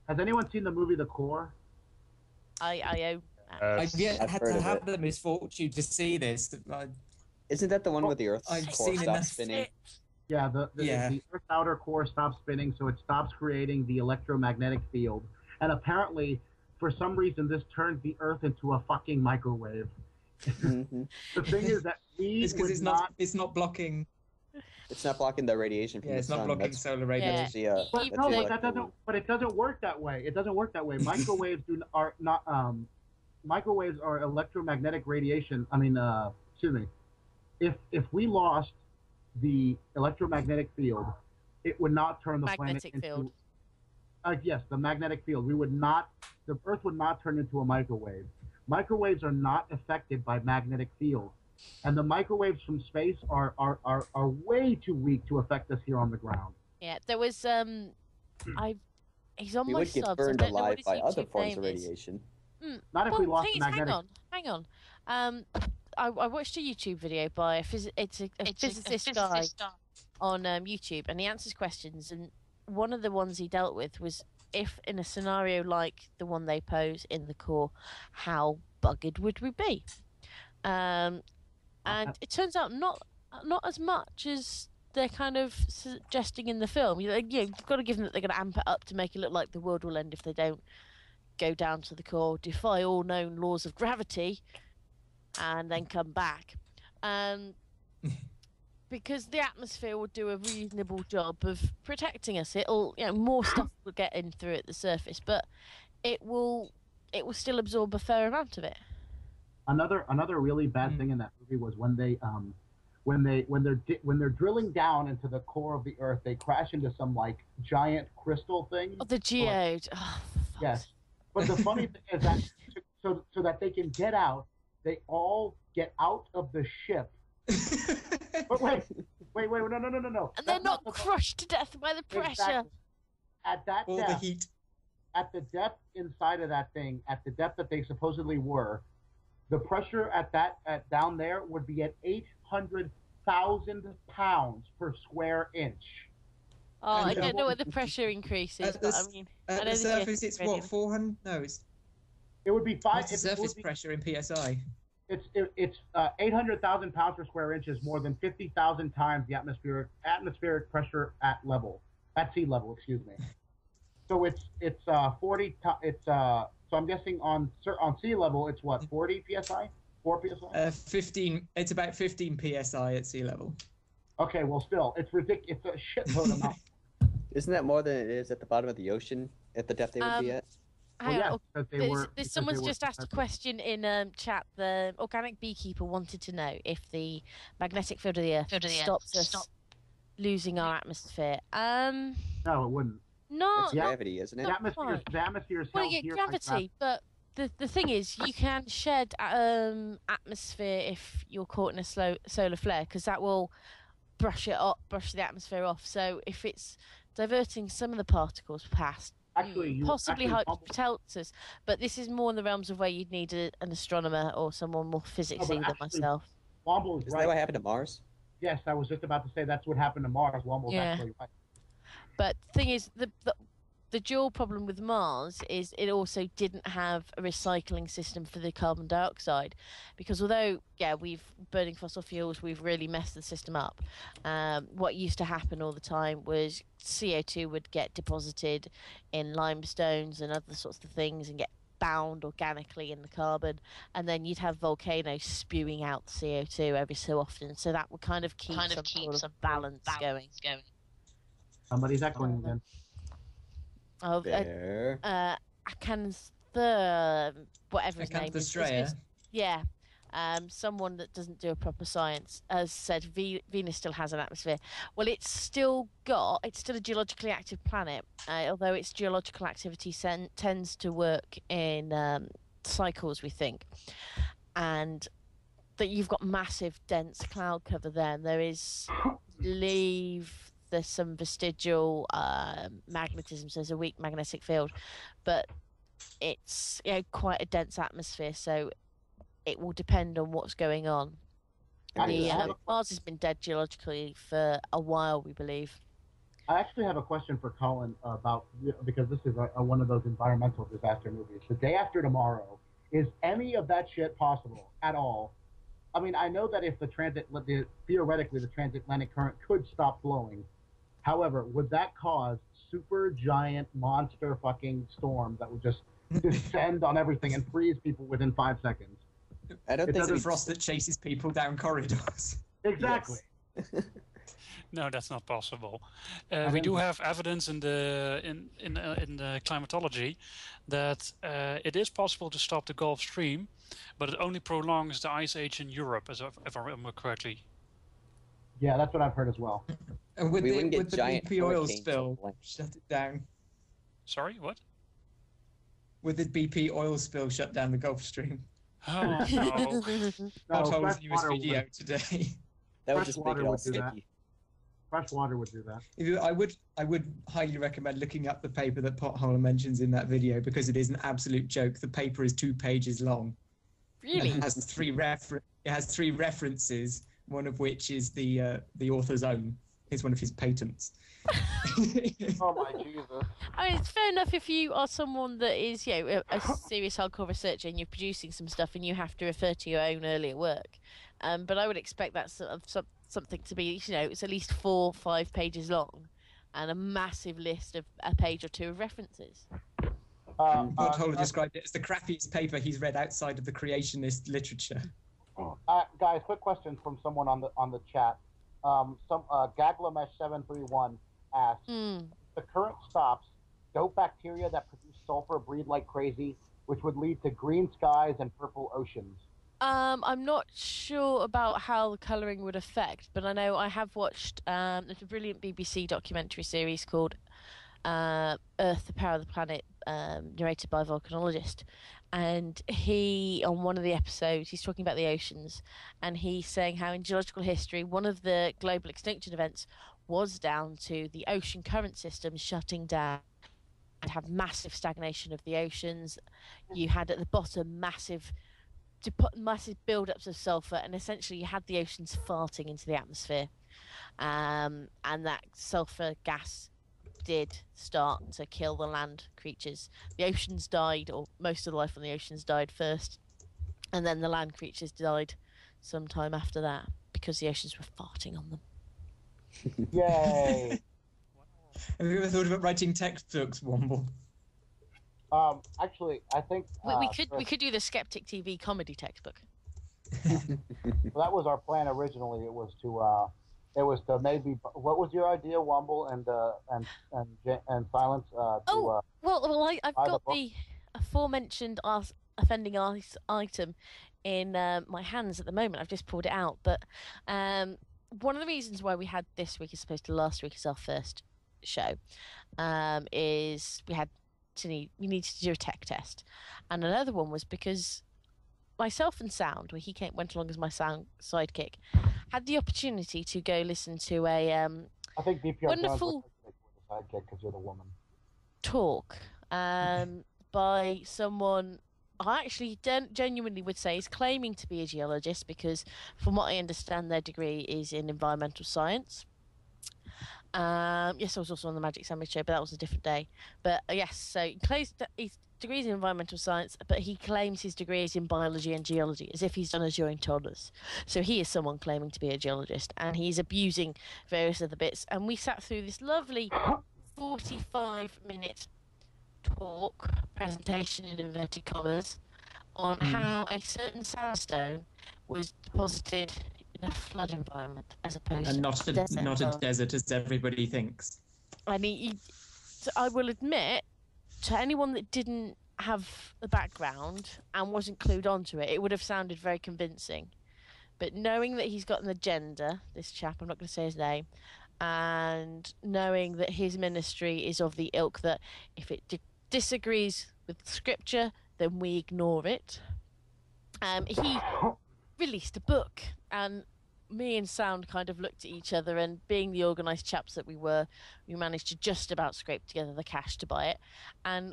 Has anyone seen the movie The Core? I've yet had to have the misfortune to see this. Isn't that the one where the Earth's core stops spinning? Yeah, the Earth's outer core stops spinning, so it stops creating the electromagnetic field. And apparently, for some reason, this turns the Earth into a fucking microwave. Mm-hmm. The thing is that it's because it's not blocking. It's not blocking the radiation from the sun. It's not blocking solar radiation. Yeah. But it doesn't work that way. It doesn't work that way. Microwaves are not. Microwaves are electromagnetic radiation. I mean, excuse me. If we lost the electromagnetic field, it would not turn the planet into. Yes, the magnetic field. The Earth would not turn into a microwave. Microwaves are not affected by magnetic fields, and the microwaves from space are way too weak to affect us here on the ground. Yeah, there was he's on my subs. We would get burned alive by other forms of radiation. Not if we lost the magnetic. Hang on. I watched a YouTube video by a physicist guy on YouTube, and he answers questions. And one of the ones he dealt with was, if in a scenario like the one they pose in The Core, how buggered would we be? And it turns out not as much as they're kind of suggesting in the film. You've got to give them that they're going to amp it up to make it look like the world will end if they don't go down to the core, defy all known laws of gravity, and then come back. Because the atmosphere will do a reasonable job of protecting us. It'll, more stuff will get in through at the surface, but it will still absorb a fair amount of it. Another really bad thing in that movie was when they're drilling down into the core of the Earth, they crash into some like giant crystal thing. Oh, the geode. Yes. But the funny thing is that so that they can get out, they all get out of the ship. But wait, no. And they're not crushed to death by the pressure. Exactly. At that or depth, the heat. At the depth inside of that thing, at the depth that they supposedly were, the pressure down there would be at 800,000 pounds per square inch. Oh, I don't know what the pressure increases, but I mean, at the surface, it's what, 400? No, it would be 5. What's the surface pressure in psi? It's 800,000 pounds per square inch is more than 50,000 times the atmospheric pressure at sea level. Excuse me. So it's 40. So I'm guessing on sea level it's what, 40 psi, 4 psi. 15. It's about 15 psi at sea level. Okay, well, still, it's ridiculous. It's a shitload amount. Isn't that more than it is at the bottom of the ocean at the depth they would be at? Someone's just asked a question in chat. The organic beekeeper wanted to know if the magnetic field of the Earth stops us losing our atmosphere. No, it wouldn't. No, it's gravity, isn't it? The atmosphere is held here. Gravity, but the thing is, you can shed atmosphere if you're caught in a solar flare, because that will brush the atmosphere off. So if it's diverting some of the particles past, possibly protects us. But this is more in the realms of where you'd need an astronomer or someone more physicsy than myself. Womble's Isn't that what happened to Mars? Yes, I was just about to say that's what happened to Mars. Womble's actually right. But the thing is, the dual problem with Mars is it also didn't have a recycling system for the carbon dioxide, because although we've burning fossil fuels, we've really messed the system up. What used to happen all the time was CO2 would get deposited in limestones and other sorts of things and get bound organically in the carbon, and then you'd have volcanoes spewing out the CO2 every so often. So that would kind of keep some balance going. Somebody's echoing again. Whatever his name is. Someone that doesn't do a proper science has said Venus still has an atmosphere. Well, it's still a geologically active planet, although its geological activity tends to work in cycles, we think. And that you've got massive, dense cloud cover there, and there's some vestigial magnetism, so there's a weak magnetic field, but it's quite a dense atmosphere, so it will depend on what's going on. Mars has been dead geologically for a while, we believe. I actually have a question for Colin about, because this is one of those environmental disaster movies. The Day After Tomorrow, is any of that shit possible at all? I mean, I know that if theoretically the transatlantic current could stop flowing. However, would that cause super giant monster fucking storms that would just descend on everything and freeze people within 5 seconds? I don't think the frost that chases people down corridors. Exactly. Yes. No, that's not possible. We do have evidence in the climatology that it is possible to stop the Gulf Stream, but it only prolongs the ice age in Europe, if I remember correctly. Yeah, that's what I've heard as well. And would We wouldn't the get giant BP oil hurricanes spill like- shut it down? Sorry, what? Would the BP oil spill shut down the Gulf Stream? Oh, no. I told fresh his newest water video would. today. That would Fresh just make water it all would do that. sticky. Fresh water would do that. I would highly recommend looking up the paper that Potholer mentions in that video because it is an absolute joke. The paper is 2 pages long. Really? It has three references, one of which is the author's own. It's one of his patents. Oh my Jesus. I mean, it's fair enough if you are someone that is, a serious hardcore researcher and you're producing some stuff and you have to refer to your own earlier work. But I would expect that sort of something to be, it's at least 4 or 5 pages long and a massive list of a page or 2 of references. Potholer described it as the crappiest paper he's read outside of the creationist literature. Guys, quick question from someone on the chat. Gaglamesh731 asks, if the current stops, don't bacteria that produce sulfur breed like crazy, which would lead to green skies and purple oceans? I'm not sure about how the colouring would affect, but I know I have watched there's a brilliant BBC documentary series called Earth, the Power of the Planet, narrated by a volcanologist. And he, on one of the episodes, he's talking about the oceans, and he's saying how in geological history, one of the global extinction events was down to the ocean current system shutting down and have massive stagnation of the oceans. You had at the bottom massive build-ups of sulfur, and essentially you had the oceans farting into the atmosphere, and that sulfur gas did start to kill the land creatures. The oceans died, or most of the life on the oceans died first, and then the land creatures died sometime after that because the oceans were farting on them. Yay! Have you ever thought about writing textbooks, Womble? Actually, I think we could do the SkepticTV comedy textbook. Well, that was our plan originally. It was to maybe. What was your idea, Womble and Silence? I've got the aforementioned offending item in my hands at the moment. I've just pulled it out, but one of the reasons why we had this week as opposed to last week as our first show is we needed to do a tech test, and another one was because myself and Sound, where he went along as my sound sidekick, had the opportunity to go listen to a I think DPR wonderful sidekick because you're the woman. talk by someone I actually genuinely would say is claiming to be a geologist, because from what I understand their degree is in environmental science. Yes, I was also on the Magic Sandwich Show, but that was a different day. But yes, so he claims that his degree is in environmental science, but he claims his degree is in biology and geology, as if he's done a joint honours. So he is someone claiming to be a geologist, and he's abusing various other bits. And we sat through this lovely 45-minute talk, presentation in inverted commas, on how a certain sandstone was deposited in a flood environment as opposed And to not a desert as everybody thinks. I mean, I will admit, to anyone that didn't have the background and wasn't clued onto it, it would have sounded very convincing. But knowing that he's got an agenda, this chap, I'm not going to say his name, and knowing that his ministry is of the ilk that if it disagrees with scripture, then we ignore it. He released a book, and me and Sound kind of looked at each other, and being the organised chaps that we were, we managed to just about scrape together the cash to buy it. And